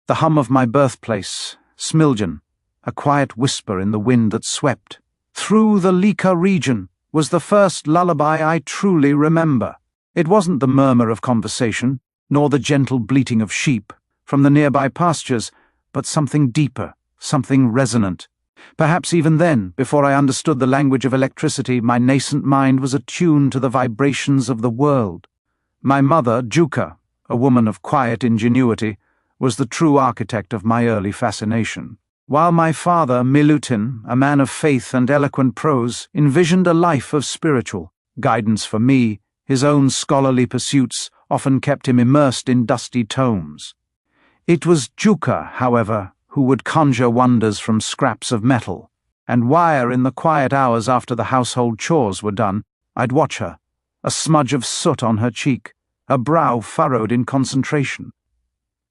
The hum of my birthplace, Smiljan, a quiet whisper in the wind that swept through the Lika region, was the first lullaby I truly remember. It wasn't the murmur of conversation, nor the gentle bleating of sheep from the nearby pastures, but something deeper, something resonant. Perhaps even then, before I understood the language of electricity, my nascent mind was attuned to the vibrations of the world. My mother, Juka, a woman of quiet ingenuity, was the true architect of my early fascination, while my father, Milutin, a man of faith and eloquent prose, envisioned a life of spiritual guidance for me. His own scholarly pursuits often kept him immersed in dusty tomes. It was Juka, however, who would conjure wonders from scraps of metal, and wire in the quiet hours after the household chores were done. I'd watch her, a smudge of soot on her cheek, her brow furrowed in concentration,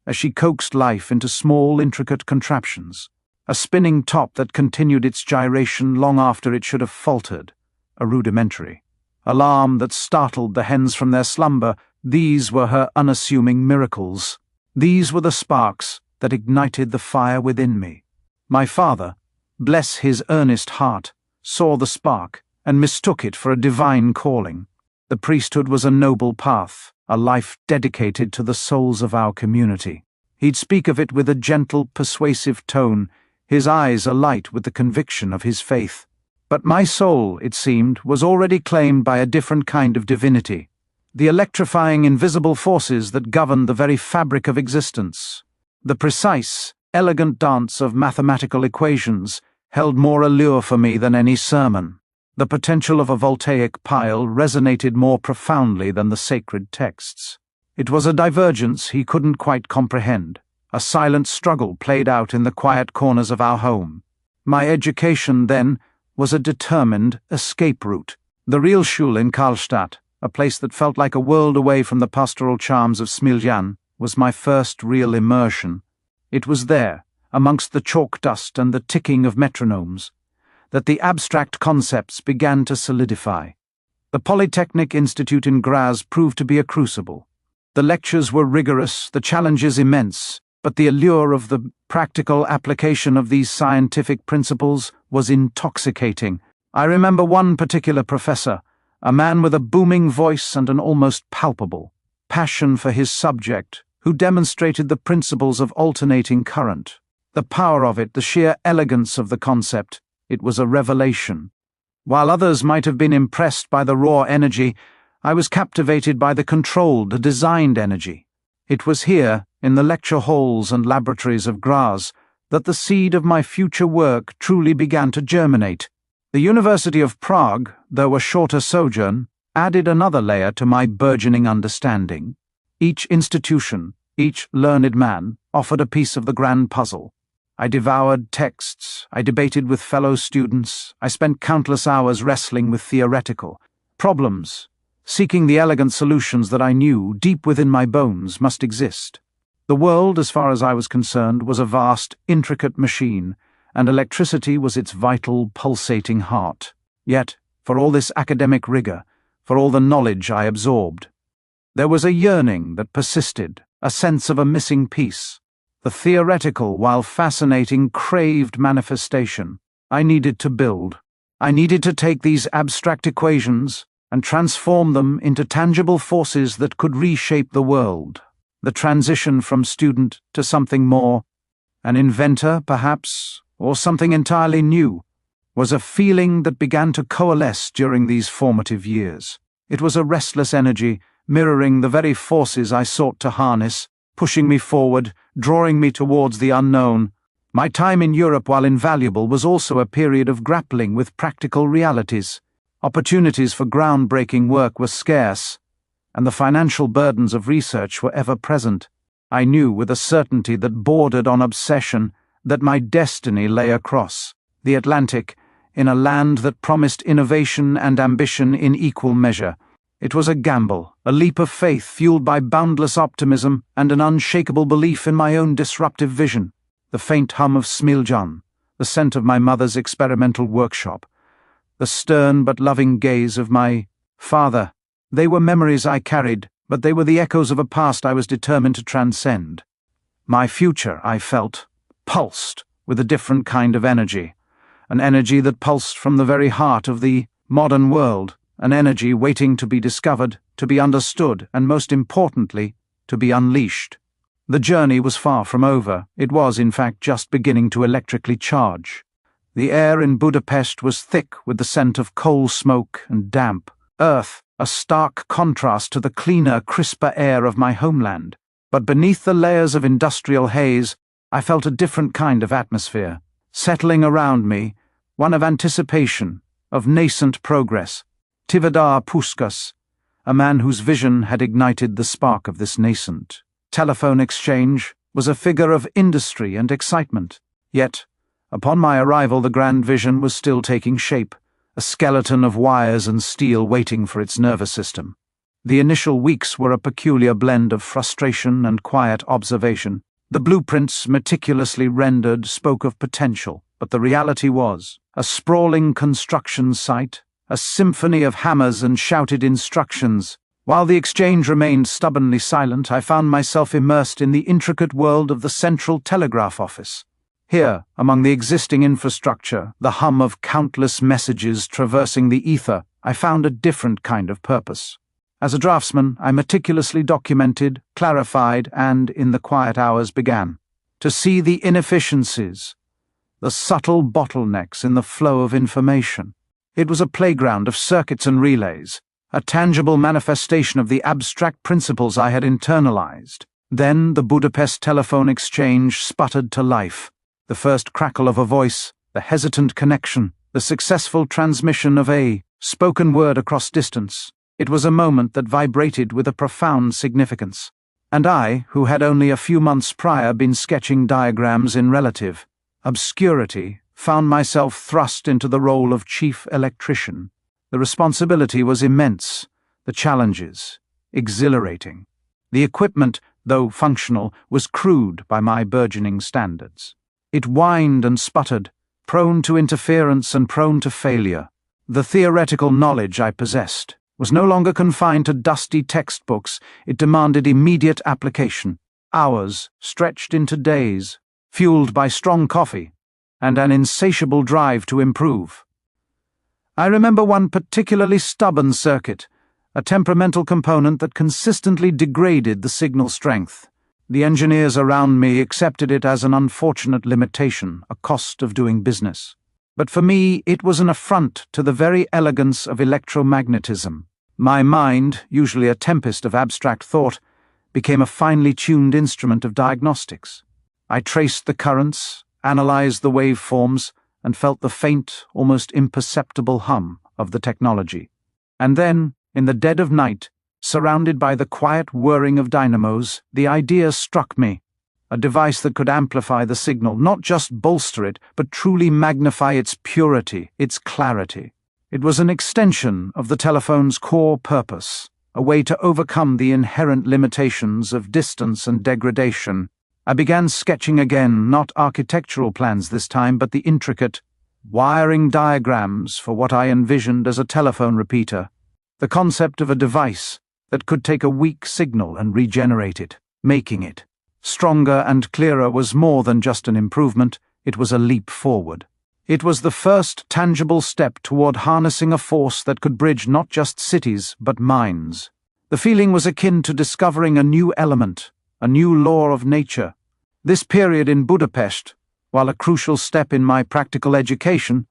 as she coaxed life into small, intricate contraptions, a spinning top that continued its gyration long after it should have faltered, a rudimentary alarm that startled the hens from their slumber. These were her unassuming miracles. These were the sparks that ignited the fire within me. My father, bless his earnest heart, saw the spark and mistook it for a divine calling. The priesthood was a noble path, a life dedicated to the souls of our community. He'd speak of it with a gentle, persuasive tone, his eyes alight with the conviction of his faith. But my soul, it seemed, was already claimed by a different kind of divinity, the electrifying invisible forces that governed the very fabric of existence. The precise, elegant dance of mathematical equations held more allure for me than any sermon. The potential of a voltaic pile resonated more profoundly than the sacred texts. It was a divergence he couldn't quite comprehend, a silent struggle played out in the quiet corners of our home. My education, then, was a determined escape route. The real Schule in Karlstadt, a place that felt like a world away from the pastoral charms of Smiljan, was my first real immersion. It was there, amongst the chalk dust and the ticking of metronomes, that the abstract concepts began to solidify. The Polytechnic Institute in Graz proved to be a crucible. The lectures were rigorous, the challenges immense, but the allure of the practical application of these scientific principles was intoxicating. I remember one particular professor, a man with a booming voice and an almost palpable passion for his subject, who demonstrated the principles of alternating current. The power of it, the sheer elegance of the concept, it was a revelation. While others might have been impressed by the raw energy, I was captivated by the controlled, designed energy. It was here, in the lecture halls and laboratories of Graz, that the seed of my future work truly began to germinate. The University of Prague, though a shorter sojourn, added another layer to my burgeoning understanding. Each institution, each learned man, offered a piece of the grand puzzle. I devoured texts, I debated with fellow students, I spent countless hours wrestling with theoretical problems, seeking the elegant solutions that I knew, deep within my bones, must exist. The world, as far as I was concerned, was a vast, intricate machine, and electricity was its vital, pulsating heart. Yet, for all this academic rigor, for all the knowledge I absorbed, there was a yearning that persisted, a sense of a missing piece. The theoretical, while fascinating, craved manifestation. I needed to build. I needed to take these abstract equations and transform them into tangible forces that could reshape the world. The transition from student to something more, an inventor, perhaps, or something entirely new, was a feeling that began to coalesce during these formative years. It was a restless energy, mirroring the very forces I sought to harness, pushing me forward, drawing me towards the unknown. My time in Europe, while invaluable, was also a period of grappling with practical realities. Opportunities for groundbreaking work were scarce, and the financial burdens of research were ever present. I knew with a certainty that bordered on obsession that my destiny lay across the Atlantic, in a land that promised innovation and ambition in equal measure. It was a gamble, a leap of faith fueled by boundless optimism and an unshakable belief in my own disruptive vision. The faint hum of Smiljan, the scent of my mother's experimental workshop, the stern but loving gaze of my father. They were memories I carried, but they were the echoes of a past I was determined to transcend. My future, I felt, pulsed with a different kind of energy, an energy that pulsed from the very heart of the modern world, an energy waiting to be discovered, to be understood, and most importantly, to be unleashed. The journey was far from over. It was, in fact, just beginning to electrically charge. The air in Budapest was thick with the scent of coal smoke and damp earth, a stark contrast to the cleaner, crisper air of my homeland. But beneath the layers of industrial haze, I felt a different kind of atmosphere, settling around me, one of anticipation, of nascent progress. Tivadar Puskas, a man whose vision had ignited the spark of this nascent telephone exchange, was a figure of industry and excitement. Yet, upon my arrival, the grand vision was still taking shape, a skeleton of wires and steel waiting for its nervous system. The initial weeks were a peculiar blend of frustration and quiet observation. The blueprints, meticulously rendered, spoke of potential, but the reality was a sprawling construction site, a symphony of hammers and shouted instructions. While the exchange remained stubbornly silent, I found myself immersed in the intricate world of the Central Telegraph Office. Here, among the existing infrastructure, the hum of countless messages traversing the ether, I found a different kind of purpose. As a draftsman, I meticulously documented, clarified, and, in the quiet hours, began to see the inefficiencies, the subtle bottlenecks in the flow of information. It was a playground of circuits and relays, a tangible manifestation of the abstract principles I had internalized. Then the Budapest telephone exchange sputtered to life. The first crackle of a voice, the hesitant connection, the successful transmission of a spoken word across distance. It was a moment that vibrated with a profound significance. And I, who had only a few months prior been sketching diagrams in relative obscurity, found myself thrust into the role of chief electrician. The responsibility was immense, the challenges exhilarating. The equipment, though functional, was crude by my burgeoning standards. It whined and sputtered, prone to interference and prone to failure. The theoretical knowledge I possessed was no longer confined to dusty textbooks. It demanded immediate application, hours stretched into days, fueled by strong coffee and an insatiable drive to improve. I remember one particularly stubborn circuit, a temperamental component that consistently degraded the signal strength. The engineers around me accepted it as an unfortunate limitation, a cost of doing business. But for me, it was an affront to the very elegance of electromagnetism. My mind, usually a tempest of abstract thought, became a finely tuned instrument of diagnostics. I traced the currents, analyzed the waveforms, and felt the faint, almost imperceptible hum of the technology. And then, in the dead of night, surrounded by the quiet whirring of dynamos, the idea struck me. A device that could amplify the signal, not just bolster it, but truly magnify its purity, its clarity. It was an extension of the telephone's core purpose, a way to overcome the inherent limitations of distance and degradation. I began sketching again, not architectural plans this time, but the intricate wiring diagrams for what I envisioned as a telephone repeater, the concept of a device that could take a weak signal and regenerate it, making it stronger and clearer was more than just an improvement, it was a leap forward. It was the first tangible step toward harnessing a force that could bridge not just cities, but minds. The feeling was akin to discovering a new element, a new law of nature. This period in Budapest, while a crucial step in my practical education,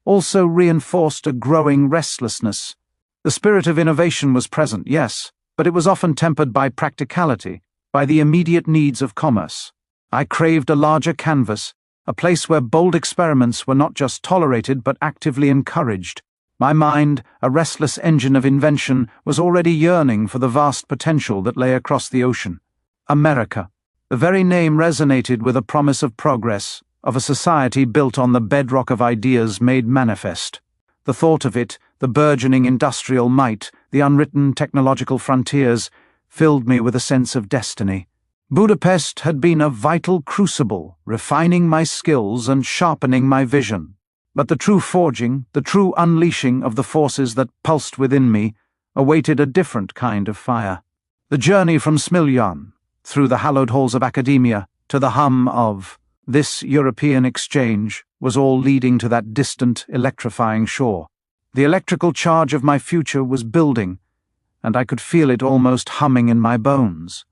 also reinforced a growing restlessness. The spirit of innovation was present, yes, but it was often tempered by practicality, by the immediate needs of commerce. I craved a larger canvas, a place where bold experiments were not just tolerated but actively encouraged. My mind, a restless engine of invention, was already yearning for the vast potential that lay across the ocean. America. The very name resonated with a promise of progress, of a society built on the bedrock of ideas made manifest. The thought of it, the burgeoning industrial might, the unwritten technological frontiers, filled me with a sense of destiny. Budapest had been a vital crucible, refining my skills and sharpening my vision. But the true forging, the true unleashing of the forces that pulsed within me, awaited a different kind of fire. The journey from Smiljan, through the hallowed halls of academia, to the hum of this European exchange was all leading to that distant, electrifying shore. The electrical charge of my future was building, and I could feel it almost humming in my bones.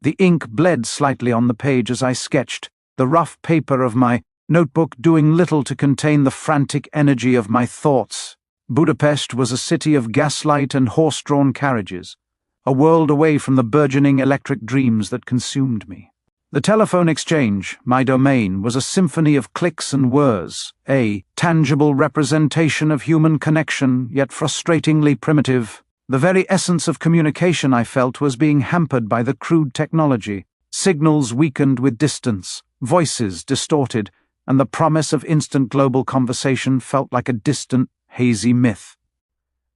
The ink bled slightly on the page as I sketched, the rough paper of my notebook doing little to contain the frantic energy of my thoughts. Budapest was a city of gaslight and horse-drawn carriages, a world away from the burgeoning electric dreams that consumed me. The telephone exchange, my domain, was a symphony of clicks and whirs, a tangible representation of human connection, yet frustratingly primitive. The very essence of communication, I felt, was being hampered by the crude technology. Signals weakened with distance, voices distorted, and the promise of instant global conversation felt like a distant, hazy myth.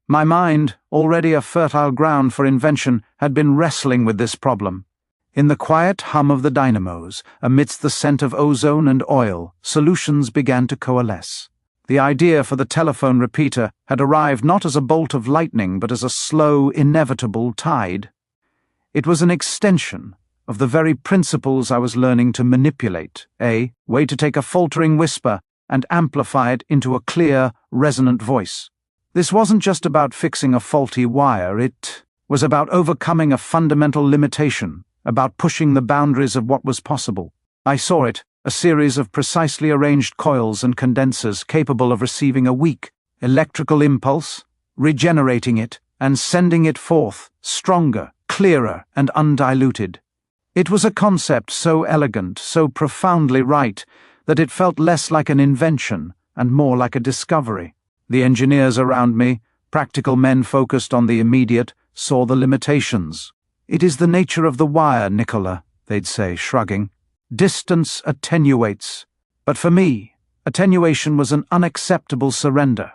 My mind, already a fertile ground for invention, had been wrestling with this problem. In the quiet hum of the dynamos, amidst the scent of ozone and oil, solutions began to coalesce. The idea for the telephone repeater had arrived not as a bolt of lightning, but as a slow, inevitable tide. It was an extension of the very principles I was learning to manipulate, a way to take a faltering whisper and amplify it into a clear, resonant voice. This wasn't just about fixing a faulty wire, it was about overcoming a fundamental limitation, about pushing the boundaries of what was possible. I saw it, a series of precisely arranged coils and condensers capable of receiving a weak electrical impulse, regenerating it, and sending it forth, stronger, clearer, and undiluted. It was a concept so elegant, so profoundly right, that it felt less like an invention and more like a discovery. The engineers around me, practical men focused on the immediate, saw the limitations. "It is the nature of the wire, Nikola," they'd say, shrugging. "Distance attenuates." But for me, attenuation was an unacceptable surrender.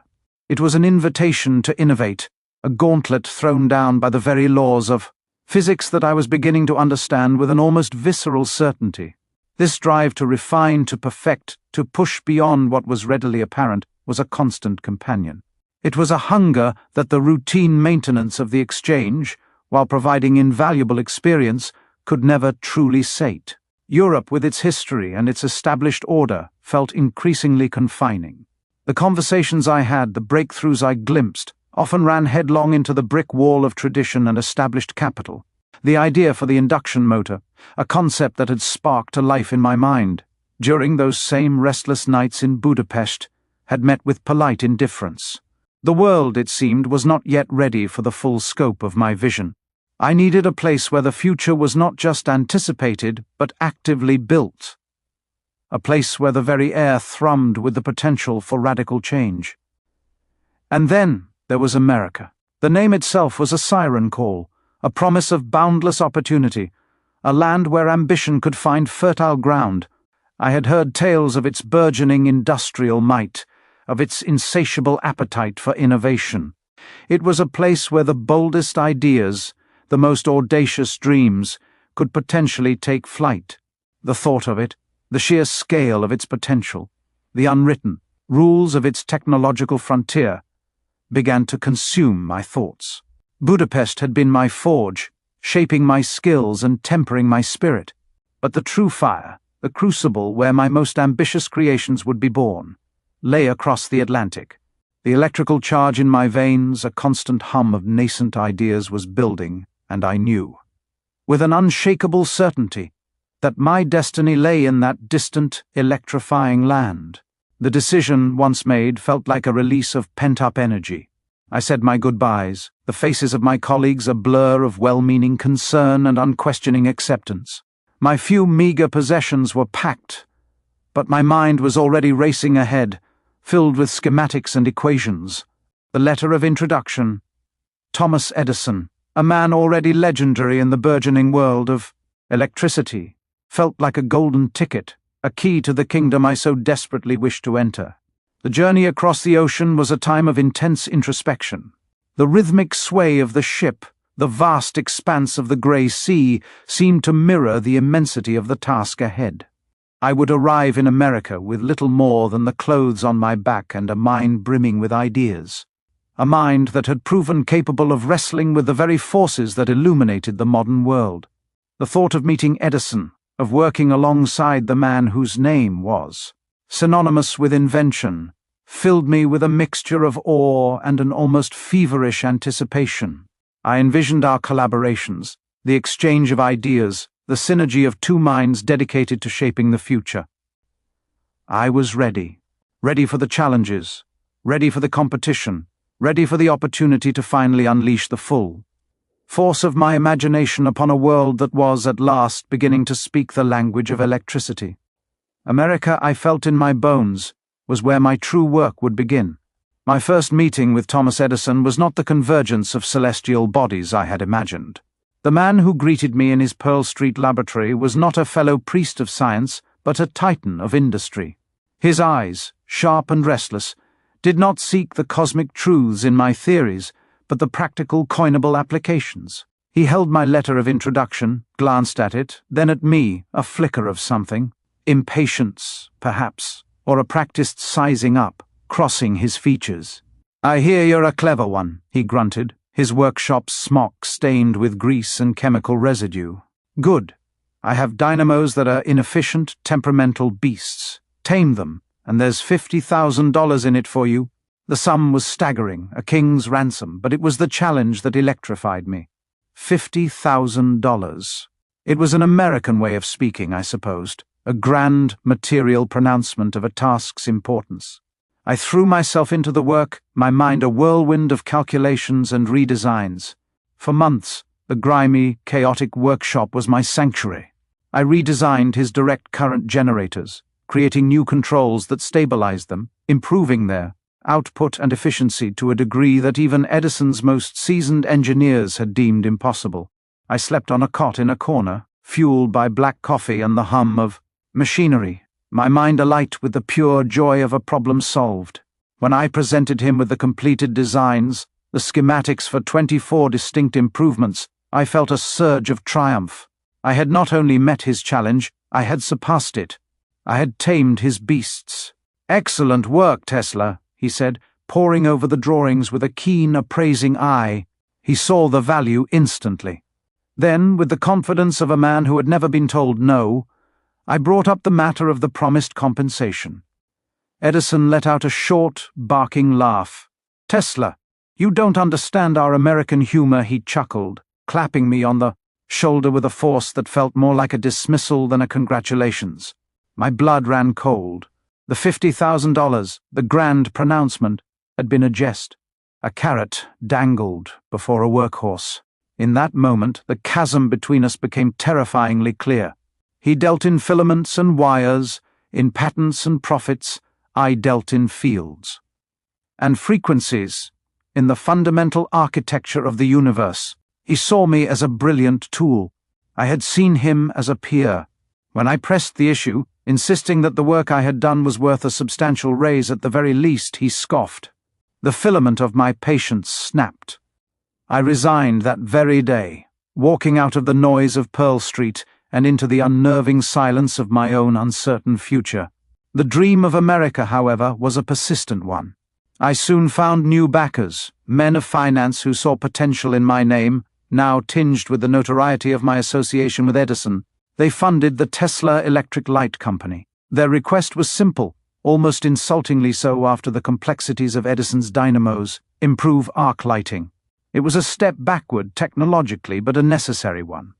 It was an invitation to innovate, a gauntlet thrown down by the very laws of physics that I was beginning to understand with an almost visceral certainty. This drive to refine, to perfect, to push beyond what was readily apparent was a constant companion. It was a hunger that the routine maintenance of the exchange, while providing invaluable experience, could never truly sate. Europe, with its history and its established order, felt increasingly confining. The conversations I had, the breakthroughs I glimpsed, often ran headlong into the brick wall of tradition and established capital. The idea for the induction motor, a concept that had sparked a life in my mind, during those same restless nights in Budapest, had met with polite indifference. The world, it seemed, was not yet ready for the full scope of my vision. I needed a place where the future was not just anticipated, but actively built. A place where the very air thrummed with the potential for radical change. And then there was America. The name itself was a siren call, a promise of boundless opportunity, a land where ambition could find fertile ground. I had heard tales of its burgeoning industrial might, of its insatiable appetite for innovation. It was a place where the boldest ideas, the most audacious dreams, could potentially take flight. The thought of it, the sheer scale of its potential, the unwritten rules of its technological frontier, began to consume my thoughts. Budapest had been my forge, shaping my skills and tempering my spirit. But the true fire, the crucible where my most ambitious creations would be born, lay across the Atlantic. The electrical charge in my veins, a constant hum of nascent ideas was building, and I knew, with an unshakable certainty, that my destiny lay in that distant, electrifying land. The decision, once made, felt like a release of pent-up energy. I said my goodbyes, the faces of my colleagues a blur of well-meaning concern and unquestioning acceptance. My few meager possessions were packed, but my mind was already racing ahead, filled with schematics and equations. The letter of introduction. Thomas Edison, a man already legendary in the burgeoning world of electricity, felt like a golden ticket, a key to the kingdom I so desperately wished to enter. The journey across the ocean was a time of intense introspection. The rhythmic sway of the ship, the vast expanse of the grey sea, seemed to mirror the immensity of the task ahead. I would arrive in America with little more than the clothes on my back and a mind brimming with ideas. A mind that had proven capable of wrestling with the very forces that illuminated the modern world. The thought of meeting Edison, of working alongside the man whose name was synonymous with invention, filled me with a mixture of awe and an almost feverish anticipation. I envisioned our collaborations, the exchange of ideas, the synergy of two minds dedicated to shaping the future. I was ready for the challenges, ready for the competition, ready for the opportunity to finally unleash the full force of my imagination upon a world that was at last beginning to speak the language of electricity. America, I felt in my bones, was where my true work would begin. My first meeting with Thomas Edison was not the convergence of celestial bodies I had imagined. The man who greeted me in his Pearl Street laboratory was not a fellow priest of science, but a titan of industry. His eyes, sharp and restless, did not seek the cosmic truths in my theories, but the practical, coinable applications. He held my letter of introduction, glanced at it, then at me, a flicker of something. Impatience, perhaps, or a practiced sizing up, crossing his features. "I hear you're a clever one," he grunted, his workshop smock stained with grease and chemical residue. "Good. I have dynamos that are inefficient, temperamental beasts. Tame them, and there's $50,000 in it for you." The sum was staggering, a king's ransom, but it was the challenge that electrified me. $50,000. It was an American way of speaking, I supposed, a grand, material pronouncement of a task's importance. I threw myself into the work, my mind a whirlwind of calculations and redesigns. For months, the grimy, chaotic workshop was my sanctuary. I redesigned his direct current generators, creating new controls that stabilized them, improving their output and efficiency to a degree that even Edison's most seasoned engineers had deemed impossible. I slept on a cot in a corner, fueled by black coffee and the hum of machinery, my mind alight with the pure joy of a problem solved. When I presented him with the completed designs, the schematics for 24 distinct improvements, I felt a surge of triumph. I had not only met his challenge, I had surpassed it. I had tamed his beasts. "Excellent work, Tesla," he said, poring over the drawings with a keen, appraising eye. He saw the value instantly. Then, with the confidence of a man who had never been told no, I brought up the matter of the promised compensation. Edison let out a short, barking laugh. "Tesla, you don't understand our American humor," he chuckled, clapping me on the shoulder with a force that felt more like a dismissal than a congratulations. My blood ran cold. The $50,000, the grand pronouncement, had been a jest, a carrot dangled before a workhorse. In that moment, the chasm between us became terrifyingly clear. He dealt in filaments and wires, in patents and profits. I dealt in fields and frequencies, in the fundamental architecture of the universe. He saw me as a brilliant tool. I had seen him as a peer. When I pressed the issue, insisting that the work I had done was worth a substantial raise at the very least, he scoffed. The filament of my patience snapped. I resigned that very day, walking out of the noise of Pearl Street and into the unnerving silence of my own uncertain future. The dream of America, however, was a persistent one. I soon found new backers, men of finance who saw potential in my name, now tinged with the notoriety of my association with Edison. They funded the Tesla Electric Light Company. Their request was simple, almost insultingly so after the complexities of Edison's dynamos: improve arc lighting. It was a step backward technologically, but a necessary one.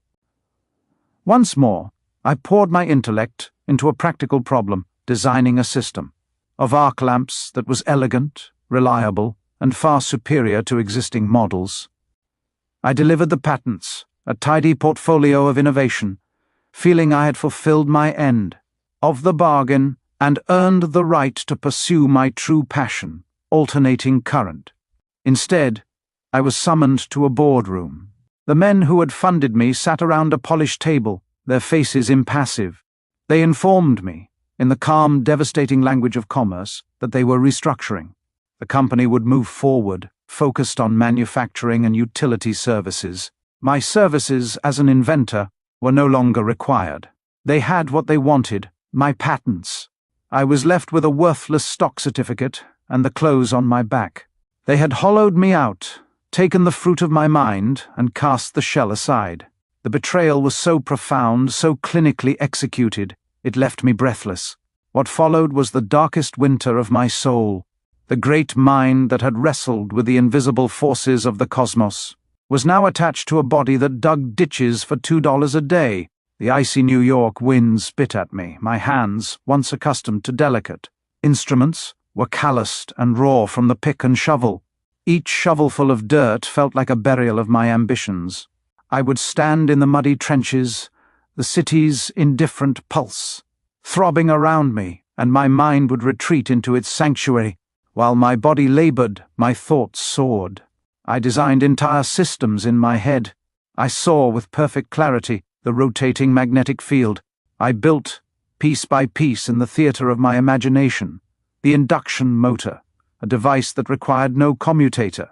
Once more, I poured my intellect into a practical problem, designing a system of arc lamps that was elegant, reliable, and far superior to existing models. I delivered the patents, a tidy portfolio of innovation, feeling I had fulfilled my end of the bargain and earned the right to pursue my true passion, alternating current. Instead, I was summoned to a boardroom. The men who had funded me sat around a polished table, their faces impassive. They informed me, in the calm, devastating language of commerce, that they were restructuring. The company would move forward, focused on manufacturing and utility services. My services as an inventor were no longer required. They had what they wanted, my patents. I was left with a worthless stock certificate and the clothes on my back. They had hollowed me out, taken the fruit of my mind, and cast the shell aside. The betrayal was so profound, so clinically executed, it left me breathless. What followed was the darkest winter of my soul. The great mind that had wrestled with the invisible forces of the cosmos was now attached to a body that dug ditches for $2 a day. The icy New York winds spit at me. My hands, once accustomed to delicate instruments, were calloused and raw from the pick and shovel. Each shovelful of dirt felt like a burial of my ambitions. I would stand in the muddy trenches, the city's indifferent pulse throbbing around me, and my mind would retreat into its sanctuary. While my body labored, my thoughts soared. I designed entire systems in my head. I saw with perfect clarity the rotating magnetic field. I built, piece by piece in the theater of my imagination, the induction motor, a device that required no commutator,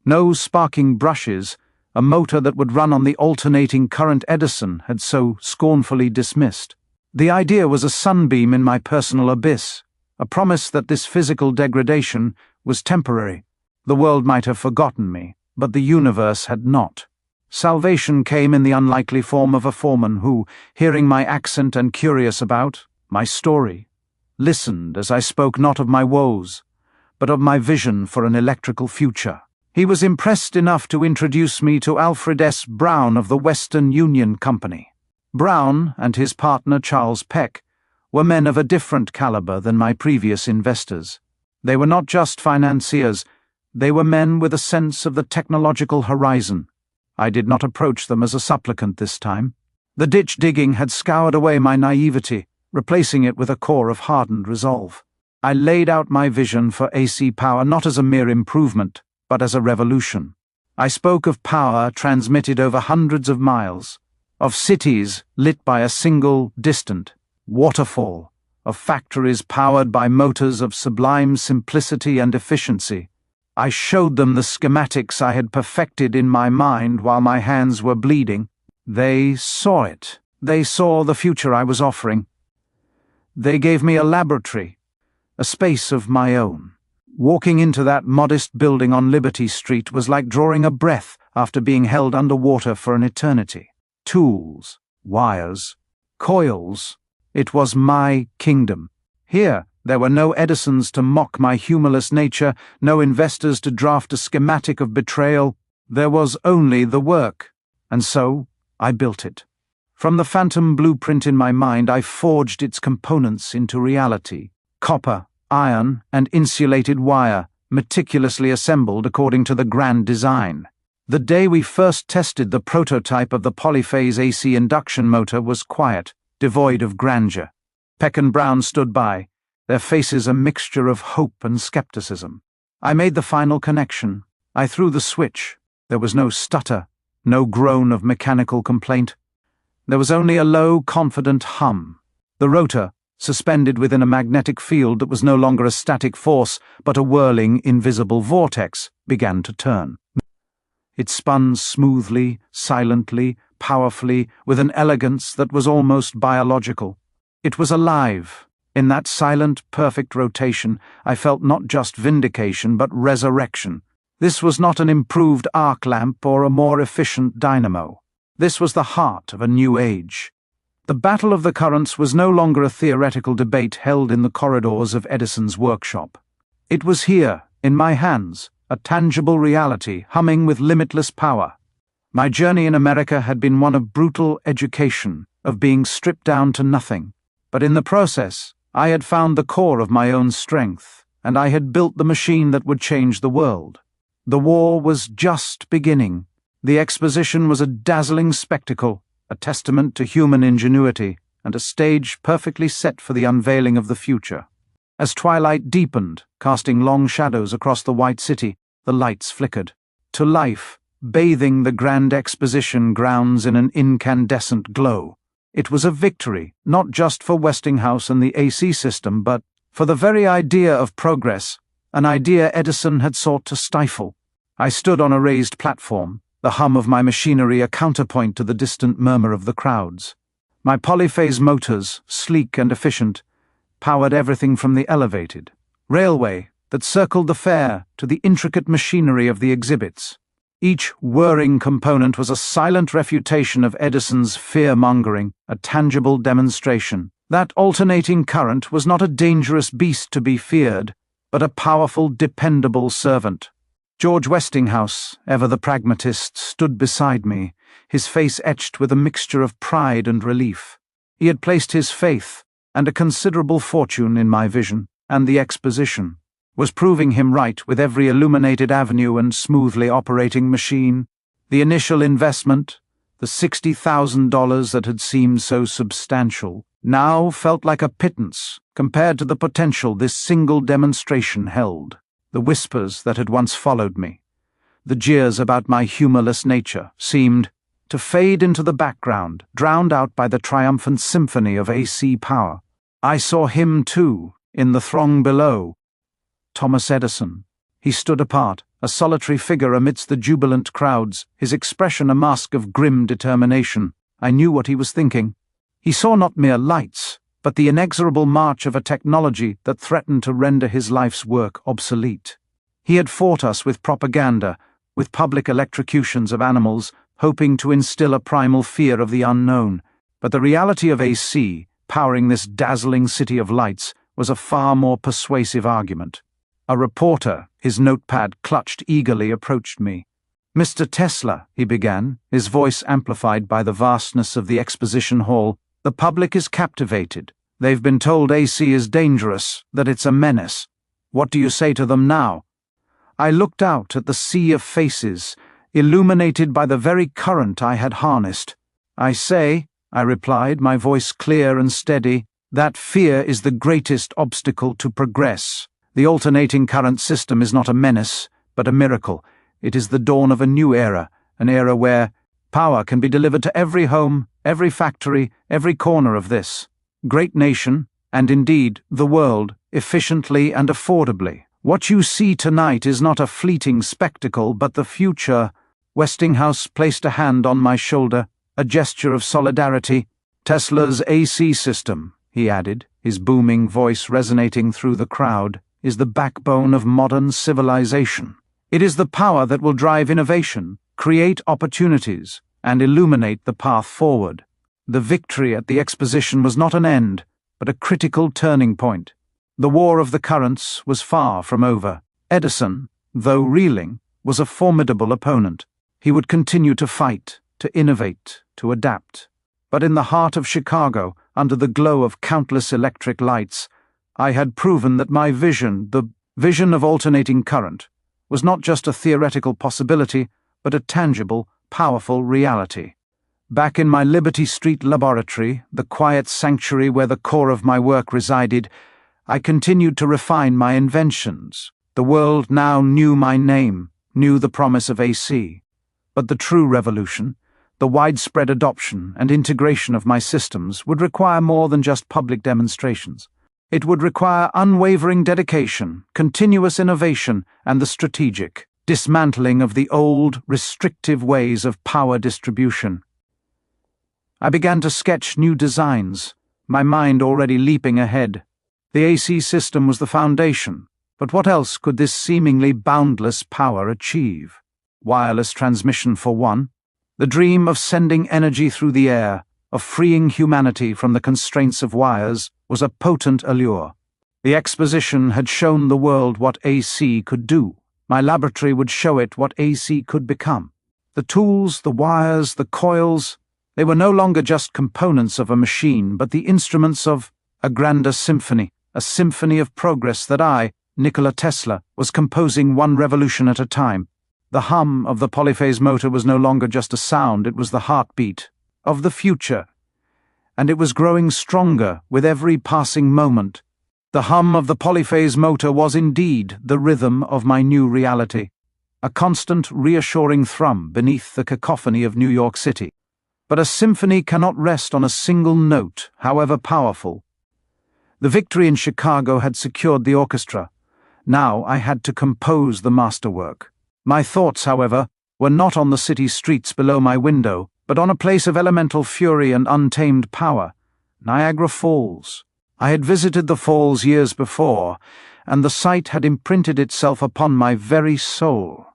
no sparking brushes, a motor that would run on the alternating current Edison had so scornfully dismissed. The idea was a sunbeam in my personal abyss, a promise that this physical degradation was temporary. The world might have forgotten me, but the universe had not. Salvation came in the unlikely form of a foreman who, hearing my accent and curious about my story, listened as I spoke not of my woes, but of my vision for an electrical future. He was impressed enough to introduce me to Alfred S. Brown of the Western Union Company. Brown and his partner Charles Peck were men of a different caliber than my previous investors. They were not just financiers, they were men with a sense of the technological horizon. I did not approach them as a supplicant this time. The ditch digging had scoured away my naivety, replacing it with a core of hardened resolve. I laid out my vision for AC power not as a mere improvement, but as a revolution. I spoke of power transmitted over hundreds of miles, of cities lit by a single distant waterfall, of factories powered by motors of sublime simplicity and efficiency. I showed them the schematics I had perfected in my mind while my hands were bleeding. They saw it. They saw the future I was offering. They gave me a laboratory, a space of my own. Walking into that modest building on Liberty Street was like drawing a breath after being held underwater for an eternity. Tools, wires, coils. It was my kingdom. Here, there were no Edisons to mock my humorless nature, no investors to draft a schematic of betrayal. There was only the work, and so I built it. From the phantom blueprint in my mind, I forged its components into reality. Copper, iron, and insulated wire, meticulously assembled according to the grand design. The day we first tested the prototype of the polyphase AC induction motor was quiet, devoid of grandeur. Peck and Brown stood by, their faces a mixture of hope and skepticism. I made the final connection. I threw the switch. There was no stutter, no groan of mechanical complaint. There was only a low, confident hum. The rotor, suspended within a magnetic field that was no longer a static force but a whirling, invisible vortex, began to turn. It spun smoothly, silently, powerfully, with an elegance that was almost biological. It was alive. In that silent, perfect rotation, I felt not just vindication but resurrection. This was not an improved arc lamp or a more efficient dynamo. This was the heart of a new age. The battle of the currents was no longer a theoretical debate held in the corridors of Edison's workshop. It was here, in my hands, a tangible reality humming with limitless power. My journey in America had been one of brutal education, of being stripped down to nothing. But in the process, I had found the core of my own strength, and I had built the machine that would change the world. The war was just beginning. The exposition was a dazzling spectacle, a testament to human ingenuity, and a stage perfectly set for the unveiling of the future. As twilight deepened, casting long shadows across the white city, the lights flickered. To life, bathing the grand exposition grounds in an incandescent glow. It was a victory, not just for Westinghouse and the AC system, but for the very idea of progress, an idea Edison had sought to stifle. I stood on a raised platform, the hum of my machinery a counterpoint to the distant murmur of the crowds. My polyphase motors, sleek and efficient, powered everything from the elevated railway that circled the fair to the intricate machinery of the exhibits. Each whirring component was a silent refutation of Edison's fear-mongering, a tangible demonstration. That alternating current was not a dangerous beast to be feared, but a powerful, dependable servant. George Westinghouse, ever the pragmatist, stood beside me, his face etched with a mixture of pride and relief. He had placed his faith and a considerable fortune in my vision, and the exposition was proving him right with every illuminated avenue and smoothly operating machine. The initial investment, the $60,000 that had seemed so substantial, now felt like a pittance compared to the potential this single demonstration held. The whispers that had once followed me, the jeers about my humorless nature, seemed to fade into the background, drowned out by the triumphant symphony of AC power. I saw him, too, in the throng below. Thomas Edison. He stood apart, a solitary figure amidst the jubilant crowds, his expression a mask of grim determination. I knew what he was thinking. He saw not mere lights, but the inexorable march of a technology that threatened to render his life's work obsolete. He had fought us with propaganda, with public electrocutions of animals, hoping to instill a primal fear of the unknown. But the reality of AC, powering this dazzling city of lights, was a far more persuasive argument. A reporter, his notepad clutched eagerly, approached me. "Mr. Tesla," he began, his voice amplified by the vastness of the exposition hall, "the public is captivated. They've been told AC is dangerous, that it's a menace. What do you say to them now?" I looked out at the sea of faces, illuminated by the very current I had harnessed. "I say," I replied, my voice clear and steady, "that fear is the greatest obstacle to progress. The alternating current system is not a menace, but a miracle. It is the dawn of a new era, an era where power can be delivered to every home, every factory, every corner of this great nation, and indeed the world, efficiently and affordably. What you see tonight is not a fleeting spectacle, but the future." Westinghouse placed a hand on my shoulder, a gesture of solidarity. "Tesla's AC system," he added, his booming voice resonating through the crowd, "is the backbone of modern civilization. It is the power that will drive innovation, create opportunities, and illuminate the path forward." The victory at the exposition was not an end, but a critical turning point. The war of the currents was far from over. Edison, though reeling, was a formidable opponent. He would continue to fight, to innovate, to adapt. But in the heart of Chicago, under the glow of countless electric lights, I had proven that my vision, the vision of alternating current, was not just a theoretical possibility, but a tangible, powerful reality. Back in my Liberty Street laboratory, the quiet sanctuary where the core of my work resided, I continued to refine my inventions. The world now knew my name, knew the promise of AC. But the true revolution, the widespread adoption and integration of my systems, would require more than just public demonstrations. It would require unwavering dedication, continuous innovation, and the strategic dismantling of the old, restrictive ways of power distribution. I began to sketch new designs, my mind already leaping ahead. The AC system was the foundation, but what else could this seemingly boundless power achieve? Wireless transmission for one, the dream of sending energy through the air, of freeing humanity from the constraints of wires, was a potent allure. The exposition had shown the world what AC could do. My laboratory would show it what AC could become. The tools, the wires, the coils, they were no longer just components of a machine, but the instruments of a grander symphony, a symphony of progress that I, Nikola Tesla, was composing one revolution at a time. The hum of the polyphase motor was no longer just a sound, it was the heartbeat of the future, and it was growing stronger with every passing moment. The hum of the polyphase motor was indeed the rhythm of my new reality, a constant, reassuring thrum beneath the cacophony of New York City. But a symphony cannot rest on a single note, however powerful. The victory in Chicago had secured the orchestra. Now I had to compose the masterwork. My thoughts, however, were not on the city streets below my window, but on a place of elemental fury and untamed power, Niagara Falls. I had visited the falls years before, and the sight had imprinted itself upon my very soul.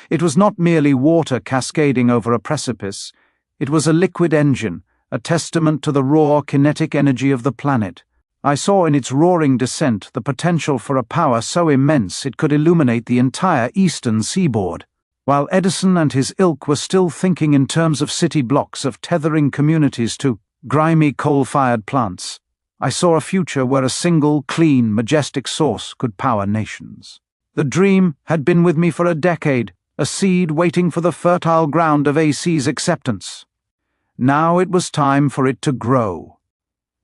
It was not merely water cascading over a precipice. It was a liquid engine, a testament to the raw kinetic energy of the planet. I saw in its roaring descent the potential for a power so immense it could illuminate the entire eastern seaboard. While Edison and his ilk were still thinking in terms of city blocks, of tethering communities to grimy coal-fired plants, I saw a future where a single, clean, majestic source could power nations. The dream had been with me for a decade, a seed waiting for the fertile ground of AC's acceptance. Now it was time for it to grow.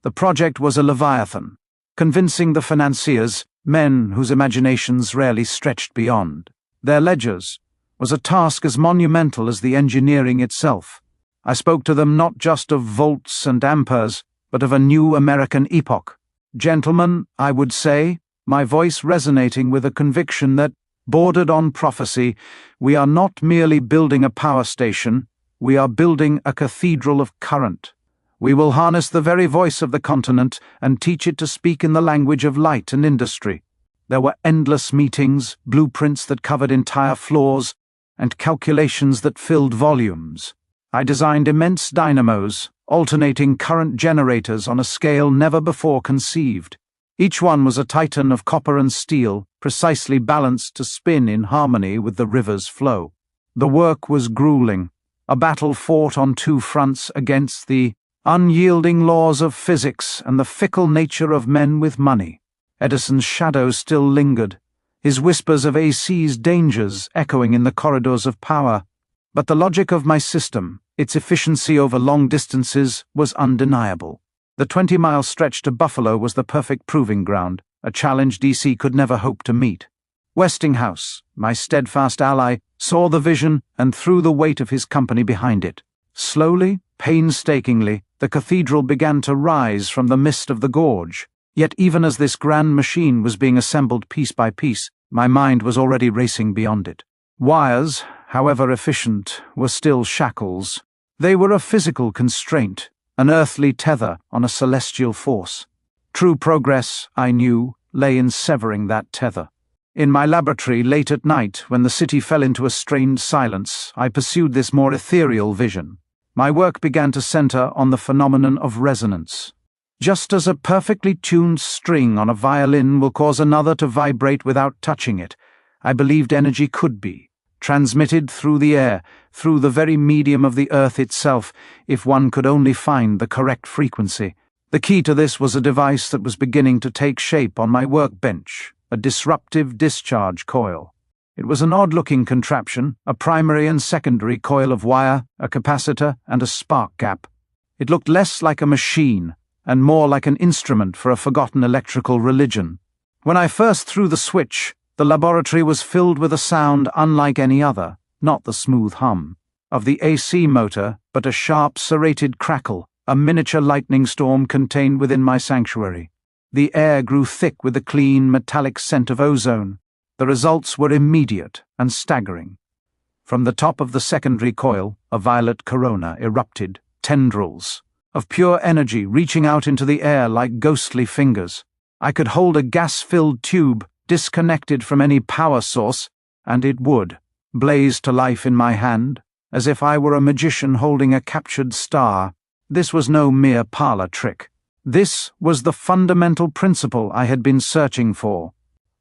The project was a leviathan, convincing the financiers, men whose imaginations rarely stretched beyond their ledgers, was a task as monumental as the engineering itself. I spoke to them not just of volts and amperes, but of a new American epoch. Gentlemen, I would say, my voice resonating with a conviction that bordered on prophecy, we are not merely building a power station, we are building a cathedral of current. We will harness the very voice of the continent and teach it to speak in the language of light and industry. There were endless meetings, blueprints that covered entire floors, and calculations that filled volumes. I designed immense dynamos, alternating current generators on a scale never before conceived. Each one was a titan of copper and steel, precisely balanced to spin in harmony with the river's flow. The work was grueling, a battle fought on two fronts against the unyielding laws of physics and the fickle nature of men with money. Edison's shadow still lingered, his whispers of AC's dangers echoing in the corridors of power. But the logic of my system, its efficiency over long distances, was undeniable. The 20-mile stretch to Buffalo was the perfect proving ground, a challenge DC could never hope to meet. Westinghouse, my steadfast ally, saw the vision and threw the weight of his company behind it. Slowly, painstakingly, the cathedral began to rise from the mist of the gorge. Yet even as this grand machine was being assembled piece by piece, my mind was already racing beyond it. Wires, however efficient, were still shackles. They were a physical constraint, an earthly tether on a celestial force. True progress, I knew, lay in severing that tether. In my laboratory late at night, when the city fell into a strained silence, I pursued this more ethereal vision. My work began to center on the phenomenon of resonance. Just as a perfectly tuned string on a violin will cause another to vibrate without touching it, I believed energy could be transmitted through the air, through the very medium of the earth itself, if one could only find the correct frequency. The key to this was a device that was beginning to take shape on my workbench, a disruptive discharge coil. It was an odd-looking contraption, a primary and secondary coil of wire, a capacitor, and a spark gap. It looked less like a machine, and more like an instrument for a forgotten electrical religion. When I first threw the switch, the laboratory was filled with a sound unlike any other, not the smooth hum of the AC motor, but a sharp, serrated crackle, a miniature lightning storm contained within my sanctuary. The air grew thick with the clean, metallic scent of ozone. The results were immediate and staggering. From the top of the secondary coil, a violet corona erupted, tendrils of pure energy reaching out into the air like ghostly fingers. I could hold a gas-filled tube, disconnected from any power source, and it would blaze to life in my hand, as if I were a magician holding a captured star. This was no mere parlor trick. This was the fundamental principle I had been searching for.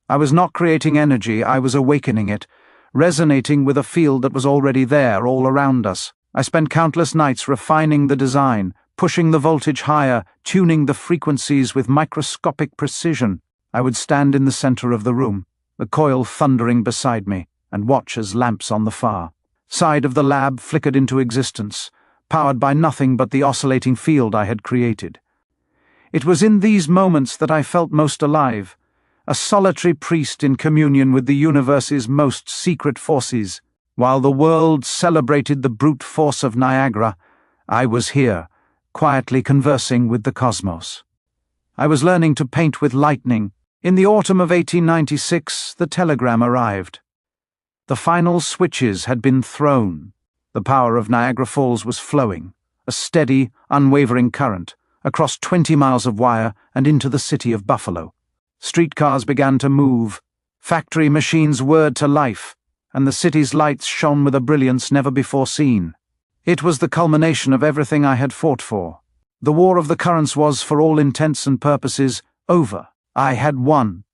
I was not creating energy, I was awakening it, resonating with a field that was already there all around us. I spent countless nights refining the design, pushing the voltage higher, tuning the frequencies with microscopic precision. I would stand in the center of the room, the coil thundering beside me, and watch as lamps on the far side of the lab flickered into existence, powered by nothing but the oscillating field I had created. It was in these moments that I felt most alive, a solitary priest in communion with the universe's most secret forces. While the world celebrated the brute force of Niagara, I was here, quietly conversing with the cosmos. I was learning to paint with lightning. In the autumn of 1896, the telegram arrived. The final switches had been thrown. The power of Niagara Falls was flowing, a steady, unwavering current, across 20 miles of wire and into the city of Buffalo. Streetcars began to move, factory machines whirred to life, and the city's lights shone with a brilliance never before seen. It was the culmination of everything I had fought for. The War of the Currents was, for all intents and purposes, over. I had won.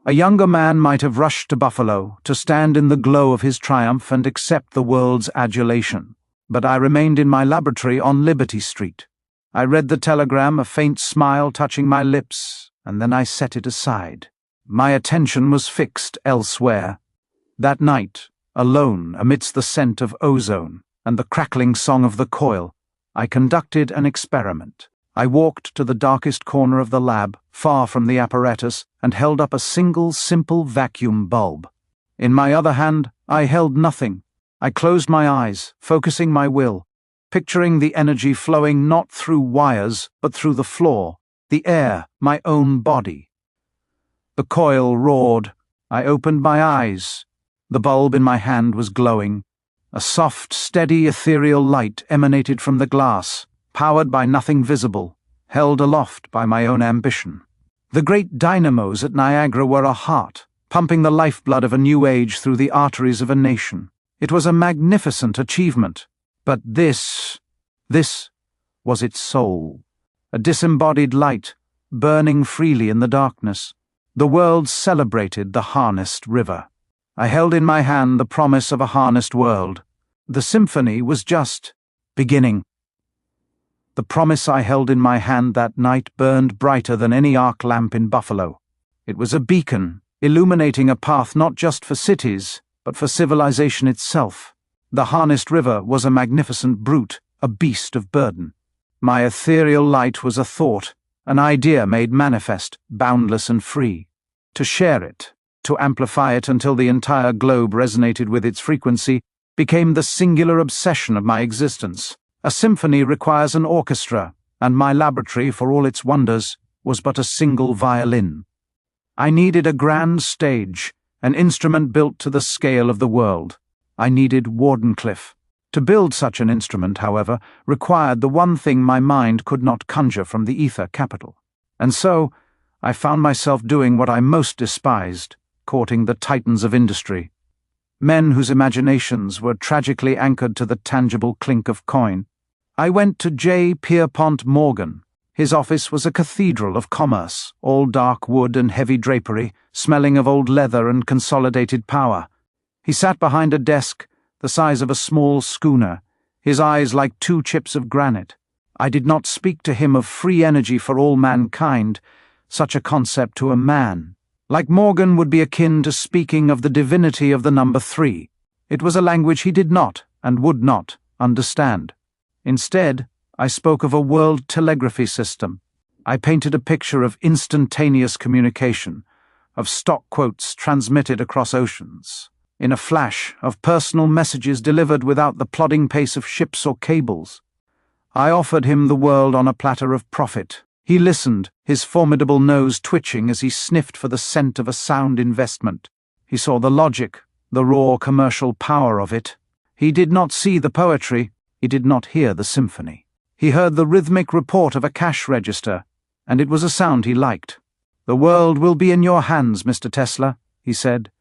A younger man might have rushed to Buffalo to stand in the glow of his triumph and accept the world's adulation. But I remained in my laboratory on Liberty Street. I read the telegram, a faint smile touching my lips, and then I set it aside. My attention was fixed elsewhere. That night, alone amidst the scent of ozone and the crackling song of the coil, I conducted an experiment. I walked to the darkest corner of the lab, far from the apparatus, and held up a single, simple vacuum bulb. In my other hand, I held nothing. I closed my eyes, focusing my will, picturing the energy flowing not through wires, but through the floor, the air, my own body. The coil roared. I opened my eyes. The bulb in my hand was glowing. A soft, steady, ethereal light emanated from the glass, powered by nothing visible, held aloft by my own ambition. The great dynamos at Niagara were a heart, pumping the lifeblood of a new age through the arteries of a nation. It was a magnificent achievement. But this was its soul. A disembodied light, burning freely in the darkness. The world celebrated the harnessed river. I held in my hand the promise of a harnessed world. The symphony was just beginning. The promise I held in my hand that night burned brighter than any arc lamp in Buffalo. It was a beacon, illuminating a path not just for cities, but for civilization itself. The harnessed river was a magnificent brute, a beast of burden. My ethereal light was a thought, an idea made manifest, boundless and free. To share it, to amplify it until the entire globe resonated with its frequency, became the singular obsession of my existence. A symphony requires an orchestra, and my laboratory, for all its wonders, was but a single violin. I needed a grand stage, an instrument built to the scale of the world. I needed Wardenclyffe. To build such an instrument, however, required the one thing my mind could not conjure from the ether capital. And so, I found myself doing what I most despised, courting the titans of industry. Men whose imaginations were tragically anchored to the tangible clink of coin. I went to J. Pierpont Morgan. His office was a cathedral of commerce, all dark wood and heavy drapery, smelling of old leather and consolidated power. He sat behind a desk, the size of a small schooner, his eyes like two chips of granite. I did not speak to him of free energy for all mankind, such a concept to a man. Like Morgan would be akin to speaking of the divinity of the number 3. It was a language he did not, and would not, understand. Instead, I spoke of a world telegraphy system. I painted a picture of instantaneous communication, of stock quotes transmitted across oceans, in a flash of personal messages delivered without the plodding pace of ships or cables. I offered him the world on a platter of profit. He listened, his formidable nose twitching as he sniffed for the scent of a sound investment. He saw the logic, the raw commercial power of it. He did not see the poetry, he did not hear the symphony. He heard the rhythmic report of a cash register, and it was a sound he liked. "The world will be in your hands, Mr. Tesla," he said,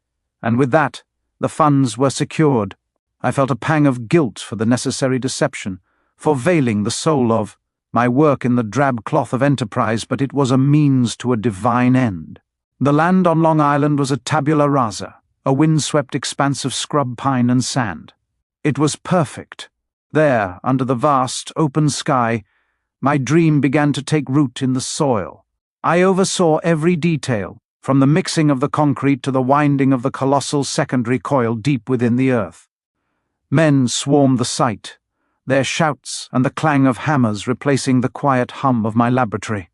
and with that, the funds were secured. I felt a pang of guilt for the necessary deception, for veiling the soul of my work in the drab cloth of enterprise, but it was a means to a divine end. The land on Long Island was a tabula rasa, a wind-swept expanse of scrub pine and sand. It was perfect. There, under the vast, open sky, my dream began to take root in the soil. I oversaw every detail, from the mixing of the concrete to the winding of the colossal secondary coil deep within the earth. Men swarmed the site, their shouts and the clang of hammers replacing the quiet hum of my laboratory.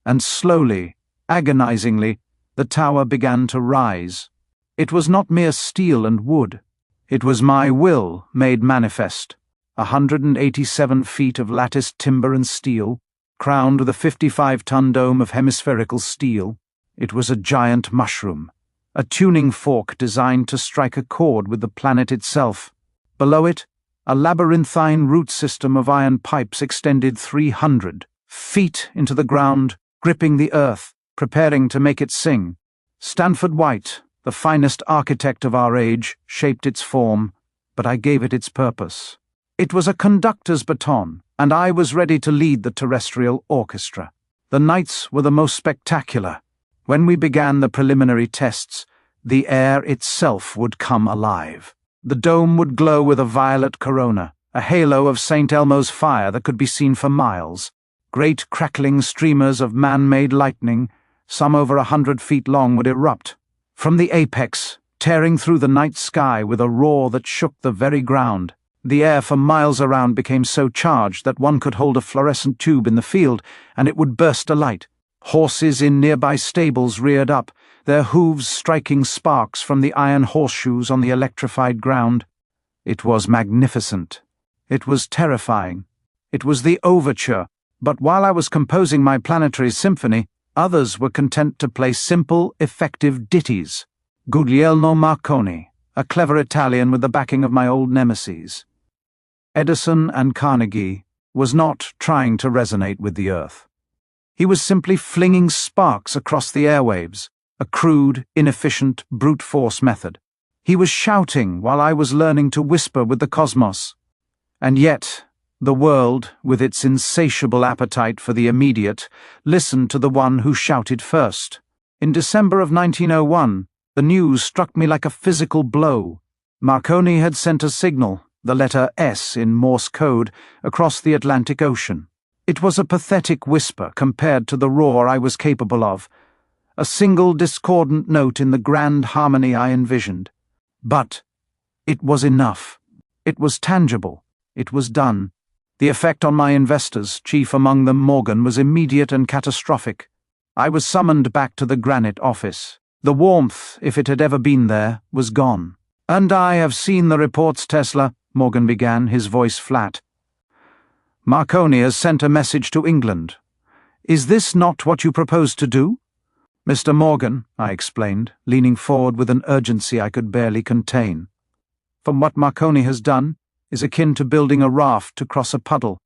And slowly, agonizingly, the tower began to rise. It was not mere steel and wood. It was my will made manifest. 187 feet of latticed timber and steel, crowned with a 55-ton dome of hemispherical steel. It was a giant mushroom, a tuning fork designed to strike a chord with the planet itself. Below it, a labyrinthine root system of iron pipes extended 300 feet into the ground, gripping the earth, preparing to make it sing. Stanford White, The finest architect of our age shaped its form, but I gave it its purpose. It was a conductor's baton, and I was ready to lead the terrestrial orchestra. The nights were the most spectacular. When we began the preliminary tests, the air itself would come alive. The dome would glow with a violet corona, a halo of St. Elmo's fire that could be seen for miles. Great crackling streamers of man-made lightning, some over 100 feet long, would erupt. From the apex, tearing through the night sky with a roar that shook the very ground. The air for miles around became so charged that one could hold a fluorescent tube in the field and it would burst alight. Horses in nearby stables reared up, their hooves striking sparks from the iron horseshoes on the electrified ground. It was magnificent. It was terrifying. It was the overture, but while I was composing my planetary symphony, others were content to play simple, effective ditties. Guglielmo Marconi, a clever Italian with the backing of my old nemesis. Edison and Carnegie was not trying to resonate with the Earth. He was simply flinging sparks across the airwaves, a crude, inefficient, brute force method. He was shouting while I was learning to whisper with the cosmos. And yet, the world, with its insatiable appetite for the immediate, listened to the one who shouted first. In December of 1901, the news struck me like a physical blow. Marconi had sent a signal, the letter S in Morse code, across the Atlantic Ocean. It was a pathetic whisper compared to the roar I was capable of, a single discordant note in the grand harmony I envisioned. But it was enough. It was tangible. It was done. The effect on my investors, chief among them Morgan, was immediate and catastrophic. I was summoned back to the Granite office. The warmth, if it had ever been there, was gone. "And I have seen the reports, Tesla," Morgan began, his voice flat. "Marconi has sent a message to England. Is this not what you propose to do?" "Mr. Morgan," I explained, leaning forward with an urgency I could barely contain. "From what Marconi has done is akin to building a raft to cross a puddle.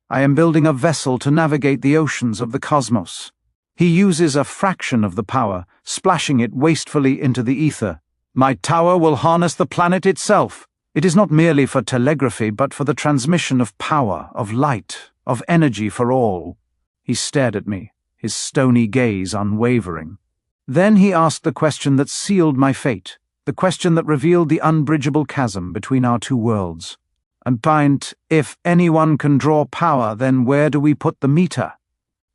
I am building a vessel to navigate the oceans of the cosmos. He uses a fraction of the power, splashing it wastefully into the ether. My tower will harness the planet itself. It is not merely for telegraphy, but for the transmission of power, of light, of energy for all." He stared at me, his stony gaze unwavering. Then he asked the question that sealed my fate, the question that revealed the unbridgeable chasm between our two worlds. "And Pint, if anyone can draw power, then where do we put the meter?"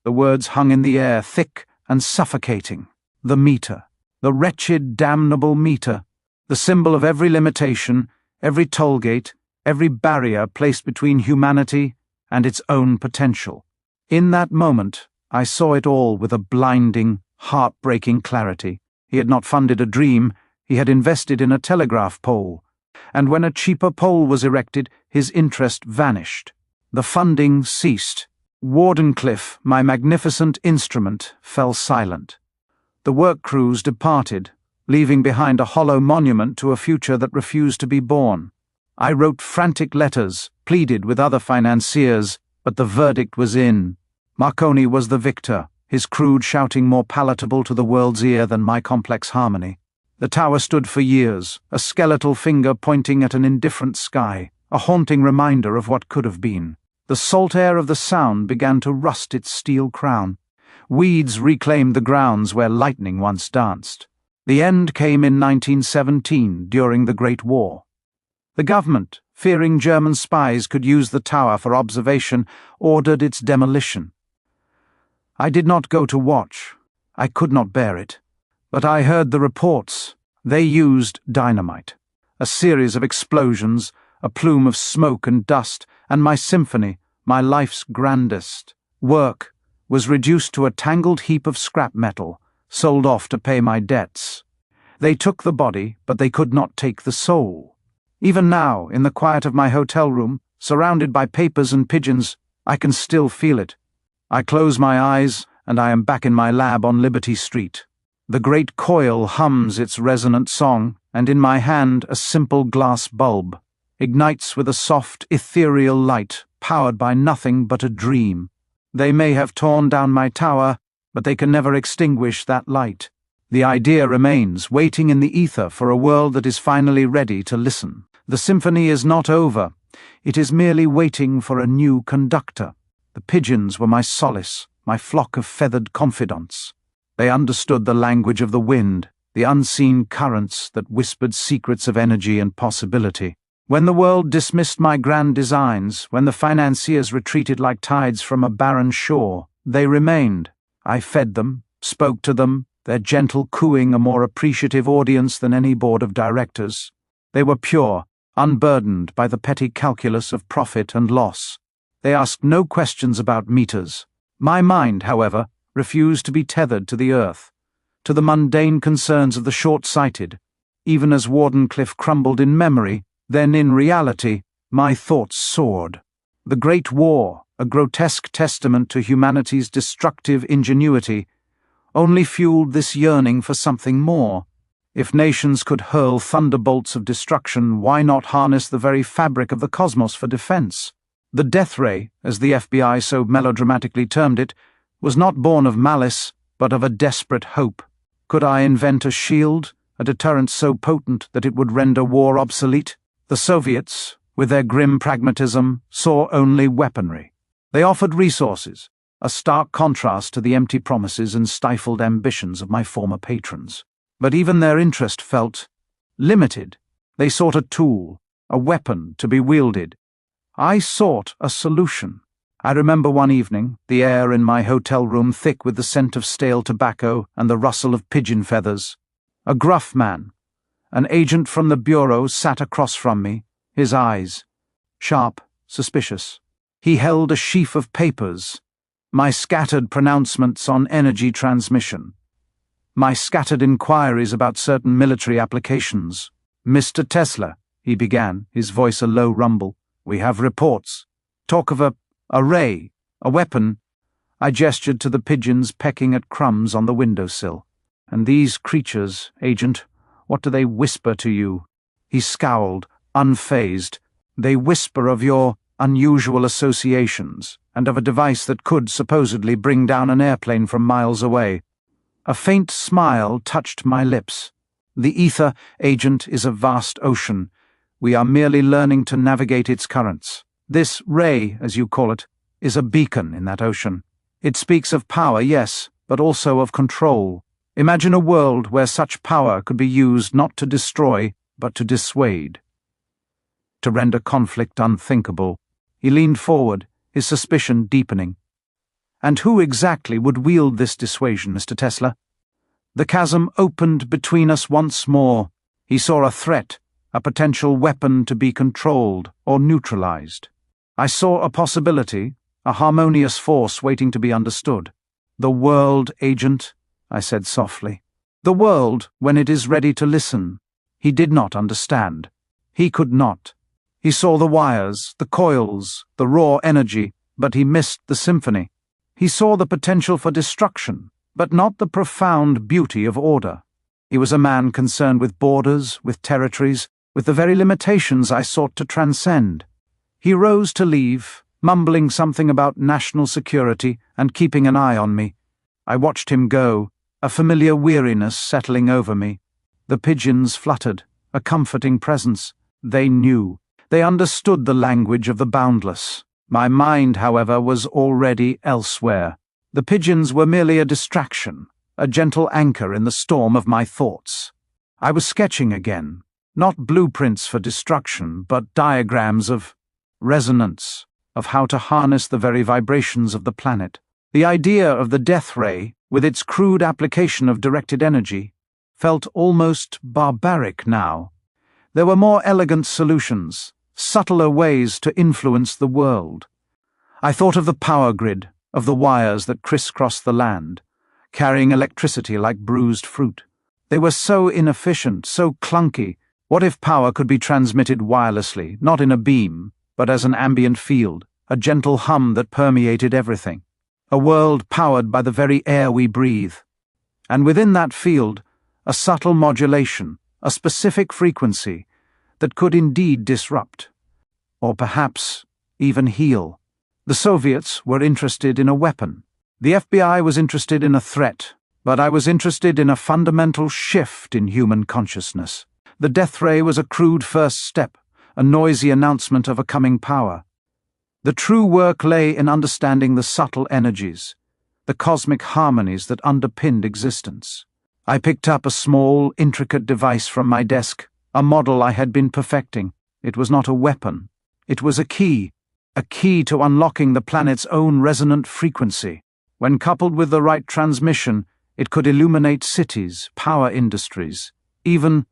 The words hung in the air, thick and suffocating. The meter. The wretched, damnable meter. The symbol of every limitation, every toll gate, every barrier placed between humanity and its own potential. In that moment, I saw it all with a blinding, heartbreaking clarity. He had not funded a dream, he had invested in a telegraph pole. And when a cheaper pole was erected, his interest vanished. The funding ceased. Wardenclyffe, my magnificent instrument, fell silent. The work crews departed, leaving behind a hollow monument to a future that refused to be born. I wrote frantic letters, pleaded with other financiers, but the verdict was in. Marconi was the victor, his crude shouting more palatable to the world's ear than my complex harmony. The tower stood for years, a skeletal finger pointing at an indifferent sky, a haunting reminder of what could have been. The salt air of the Sound began to rust its steel crown. Weeds reclaimed the grounds where lightning once danced. The end came in 1917, during the Great War. The government, fearing German spies could use the tower for observation, ordered its demolition. I did not go to watch. I could not bear it. But I heard the reports. They used dynamite. A series of explosions, a plume of smoke and dust, and my symphony, my life's grandest work, was reduced to a tangled heap of scrap metal, sold off to pay my debts. They took the body, but they could not take the soul. Even now, in the quiet of my hotel room, surrounded by papers and pigeons, I can still feel it. I close my eyes, and I am back in my lab on Liberty Street. The great coil hums its resonant song, and in my hand a simple glass bulb ignites with a soft, ethereal light, powered by nothing but a dream. They may have torn down my tower, but they can never extinguish that light. The idea remains, waiting in the ether for a world that is finally ready to listen. The symphony is not over. It is merely waiting for a new conductor. The pigeons were my solace, my flock of feathered confidants. They understood the language of the wind, the unseen currents that whispered secrets of energy and possibility. When the world dismissed my grand designs, when the financiers retreated like tides from a barren shore, they remained. I fed them, spoke to them, their gentle cooing a more appreciative audience than any board of directors. They were pure, unburdened by the petty calculus of profit and loss. They asked no questions about meters. My mind, however, refused to be tethered to the earth, to the mundane concerns of the short-sighted. Even as Wardenclyffe crumbled in memory, then in reality, my thoughts soared. The Great War, a grotesque testament to humanity's destructive ingenuity, only fueled this yearning for something more. If nations could hurl thunderbolts of destruction, why not harness the very fabric of the cosmos for defense? The death ray, as the FBI so melodramatically termed it, was not born of malice, but of a desperate hope. Could I invent a shield, a deterrent so potent that it would render war obsolete? The Soviets, with their grim pragmatism, saw only weaponry. They offered resources, a stark contrast to the empty promises and stifled ambitions of my former patrons. But even their interest felt limited. They sought a tool, a weapon to be wielded. I sought a solution. I remember one evening, the air in my hotel room thick with the scent of stale tobacco and the rustle of pigeon feathers. A gruff man, an agent from the bureau, sat across from me, his eyes sharp, suspicious. He held a sheaf of papers, my scattered pronouncements on energy transmission, my scattered inquiries about certain military applications. "Mr. Tesla," he began, his voice a low rumble, "we have reports. Talk of a ray, a weapon." I gestured to the pigeons pecking at crumbs on the windowsill. "And these creatures, Agent, what do they whisper to you?" He scowled, unfazed. "They whisper of your unusual associations, and of a device that could supposedly bring down an airplane from miles away." A faint smile touched my lips. "The ether, Agent, is a vast ocean. We are merely learning to navigate its currents. This ray, as you call it, is a beacon in that ocean. It speaks of power, yes, but also of control. Imagine a world where such power could be used not to destroy, but to dissuade, to render conflict unthinkable." He leaned forward, his suspicion deepening. "And who exactly would wield this dissuasion, Mr. Tesla?" The chasm opened between us once more. He saw a threat, a potential weapon to be controlled or neutralized. I saw a possibility, a harmonious force waiting to be understood. "The world, Agent," I said softly. "The world, when it is ready to listen." He did not understand. He could not. He saw the wires, the coils, the raw energy, but he missed the symphony. He saw the potential for destruction, but not the profound beauty of order. He was a man concerned with borders, with territories, with the very limitations I sought to transcend. He rose to leave, mumbling something about national security and keeping an eye on me. I watched him go, a familiar weariness settling over me. The pigeons fluttered, a comforting presence. They knew. They understood the language of the boundless. My mind, however, was already elsewhere. The pigeons were merely a distraction, a gentle anchor in the storm of my thoughts. I was sketching again, not blueprints for destruction, but diagrams of resonance, of how to harness the very vibrations of the planet. The idea of the death ray, with its crude application of directed energy, felt almost barbaric now. There were more elegant solutions, subtler ways to influence the world. I thought of the power grid, of the wires that crisscrossed the land, carrying electricity like bruised fruit. They were so inefficient, so clunky. What if power could be transmitted wirelessly, not in a beam, but as an ambient field, a gentle hum that permeated everything? A world powered by the very air we breathe. And within that field, a subtle modulation, a specific frequency, that could indeed disrupt, or perhaps even heal. The Soviets were interested in a weapon. The FBI was interested in a threat, But I was interested in a fundamental shift in human consciousness. The death ray was a crude first step, a noisy announcement of a coming power. The true work lay in understanding the subtle energies, the cosmic harmonies that underpinned existence. I picked up a small, intricate device from my desk, a model I had been perfecting. It was not a weapon. It was a key to unlocking the planet's own resonant frequency. When coupled with the right transmission, it could illuminate cities, power industries, even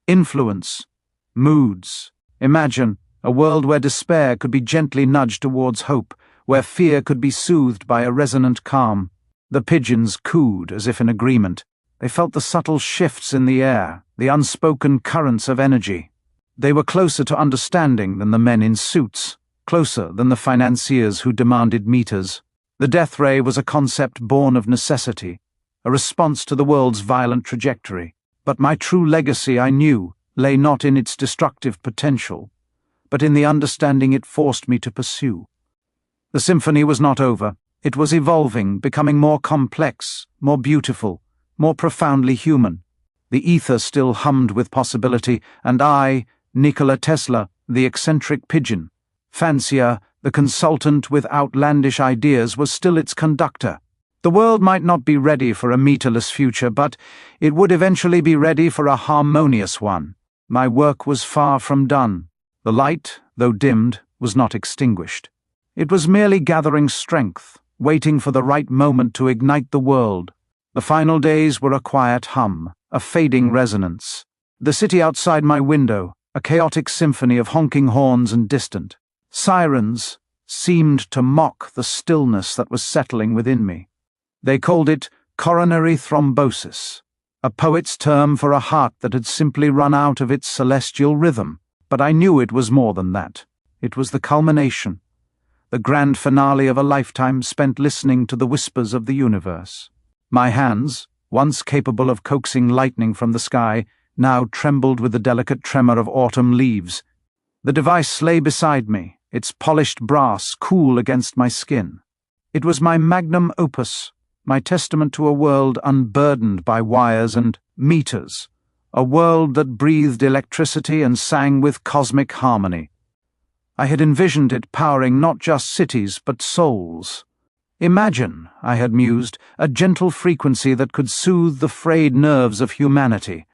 influence moods. Imagine a world where despair could be gently nudged towards hope, where fear could be soothed by a resonant calm. The pigeons cooed as if in agreement. They felt the subtle shifts in the air, the unspoken currents of energy. They were closer to understanding than the men in suits, closer than the financiers who demanded meters. The death ray was a concept born of necessity, a response to the world's violent trajectory. But my true legacy, I knew, lay not in its destructive potential, but in the understanding it forced me to pursue. The symphony was not over. It was evolving, becoming more complex, more beautiful, more profoundly human. The ether still hummed with possibility, and I, Nikola Tesla, the eccentric pigeon, fancier, the consultant with outlandish ideas, was still its conductor. The world might not be ready for a meterless future, but it would eventually be ready for a harmonious one. My work was far from done. The light, though dimmed, was not extinguished. It was merely gathering strength, waiting for the right moment to ignite the world. The final days were a quiet hum, a fading resonance. The city outside my window, a chaotic symphony of honking horns and distant sirens, seemed to mock the stillness that was settling within me. They called it coronary thrombosis, a poet's term for a heart that had simply run out of its celestial rhythm. But I knew it was more than that. It was the culmination, the grand finale of a lifetime spent listening to the whispers of the universe. My hands, once capable of coaxing lightning from the sky, now trembled with the delicate tremor of autumn leaves. The device lay beside me, its polished brass cool against my skin. It was my magnum opus, my testament to a world unburdened by wires and meters, a world that breathed electricity and sang with cosmic harmony. I had envisioned it powering not just cities but souls. Imagine, I had mused, a gentle frequency that could soothe the frayed nerves of humanity,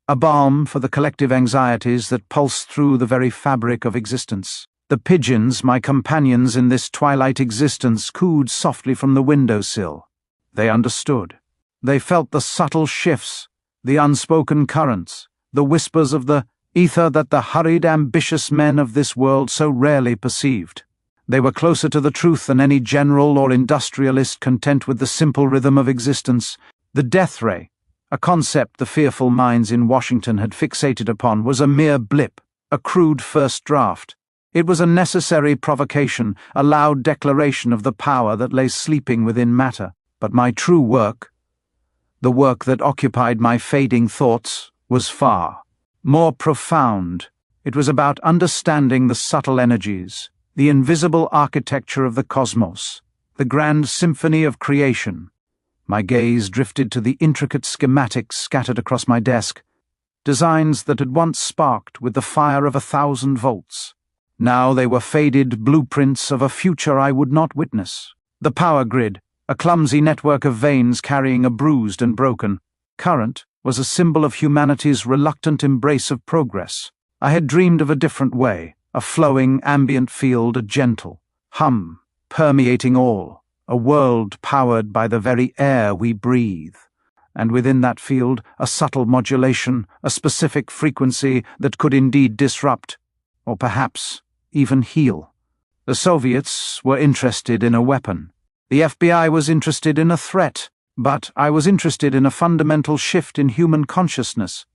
a balm for the collective anxieties that pulsed through the very fabric of existence. The pigeons, my companions in this twilight existence, cooed softly from the windowsill. They understood. They felt the subtle shifts, the unspoken currents, the whispers of the ether that the hurried, ambitious men of this world so rarely perceived. They were closer to the truth than any general or industrialist content with the simple rhythm of existence. The death ray, a concept the fearful minds in Washington had fixated upon, was a mere blip, a crude first draft. It was a necessary provocation, a loud declaration of the power that lay sleeping within matter. But my true work, the work that occupied my fading thoughts, was far more profound. It was about understanding the subtle energies, the invisible architecture of the cosmos, the grand symphony of creation. My gaze drifted to the intricate schematics scattered across my desk, designs that had once sparked with the fire of 1,000 volts. Now they were faded blueprints of a future I would not witness. The power grid, a clumsy network of veins carrying a bruised and broken current, was a symbol of humanity's reluctant embrace of progress. I had dreamed of a different way, a flowing, ambient field, a gentle hum, permeating all, a world powered by the very air we breathe. And within that field, a subtle modulation, a specific frequency that could indeed disrupt, or perhaps even heal. The Soviets were interested in a weapon. The FBI was interested in a threat, but I was interested in a fundamental shift in human consciousness.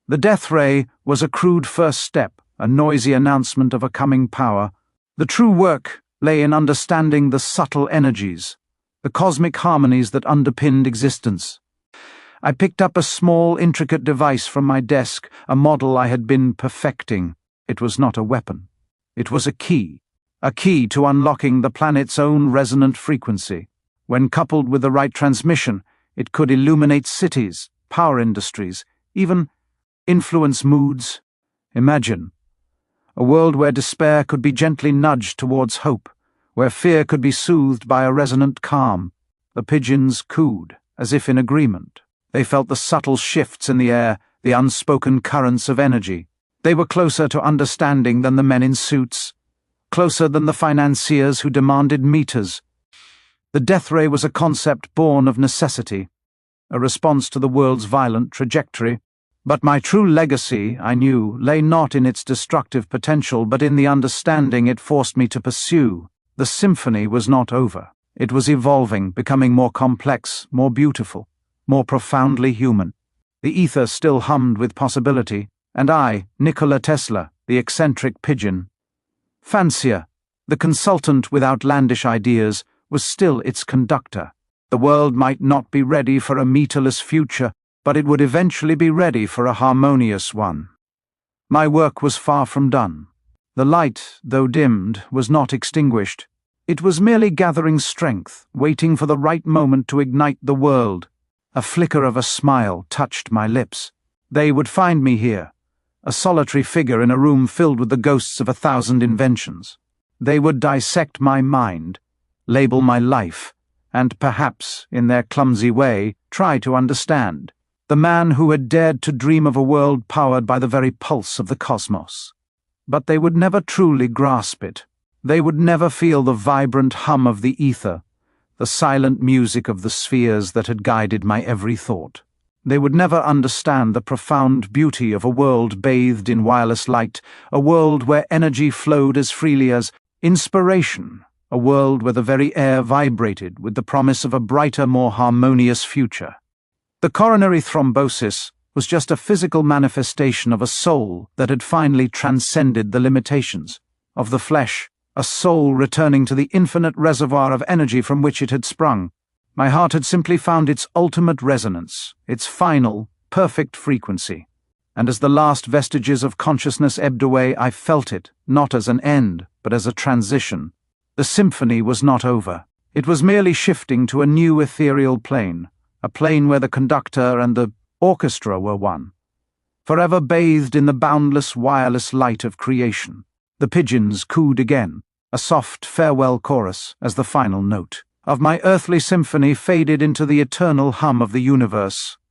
The death ray was a crude first step, a noisy announcement of a coming power. The true work lay in understanding the subtle energies, the cosmic harmonies that underpinned existence. I picked up a small, intricate device from my desk, a model I had been perfecting. It was not a weapon. It was a key to unlocking the planet's own resonant frequency. When coupled with the right transmission, It could illuminate cities, power industries, even influence moods. Imagine a world where despair could be gently nudged towards hope, where fear could be soothed by a resonant calm. The pigeons cooed, as if in agreement. They felt the subtle shifts in the air, the unspoken currents of energy. They were closer to understanding than the men in suits, closer than the financiers who demanded meters. The death ray was a concept born of necessity, a response to the world's violent trajectory. But my true legacy, I knew, lay not in its destructive potential but in the understanding it forced me to pursue. The symphony was not over. It was evolving, becoming more complex, more beautiful, more profoundly human. The ether still hummed with possibility, and I, Nikola Tesla, the eccentric pigeon, fancier, the consultant with outlandish ideas, was still its conductor. The world might not be ready for a meterless future, but it would eventually be ready for a harmonious one. My work was far from done. The light, though dimmed, was not extinguished. It was merely gathering strength, waiting for the right moment to ignite the world. A flicker of a smile touched my lips. They would find me here, a solitary figure in a room filled with the ghosts of 1,000 inventions. They would dissect my mind, label my life, and perhaps, in their clumsy way, try to understand. The man who had dared to dream of a world powered by the very pulse of the cosmos. But they would never truly grasp it. They would never feel the vibrant hum of the ether, the silent music of the spheres that had guided my every thought. They would never understand the profound beauty of a world bathed in wireless light, a world where energy flowed as freely as inspiration, a world where the very air vibrated with the promise of a brighter, more harmonious future. The coronary thrombosis was just a physical manifestation of a soul that had finally transcended the limitations of the flesh, a soul returning to the infinite reservoir of energy from which it had sprung. My heart had simply found its ultimate resonance, its final, perfect frequency. And as the last vestiges of consciousness ebbed away, I felt it, not as an end, but as a transition. The symphony was not over. It was merely shifting to a new ethereal plane, a plane where the conductor and the orchestra were one, forever bathed in the boundless wireless light of creation. The pigeons cooed again, a soft farewell chorus as the final note of my earthly symphony faded into the eternal hum of the universe.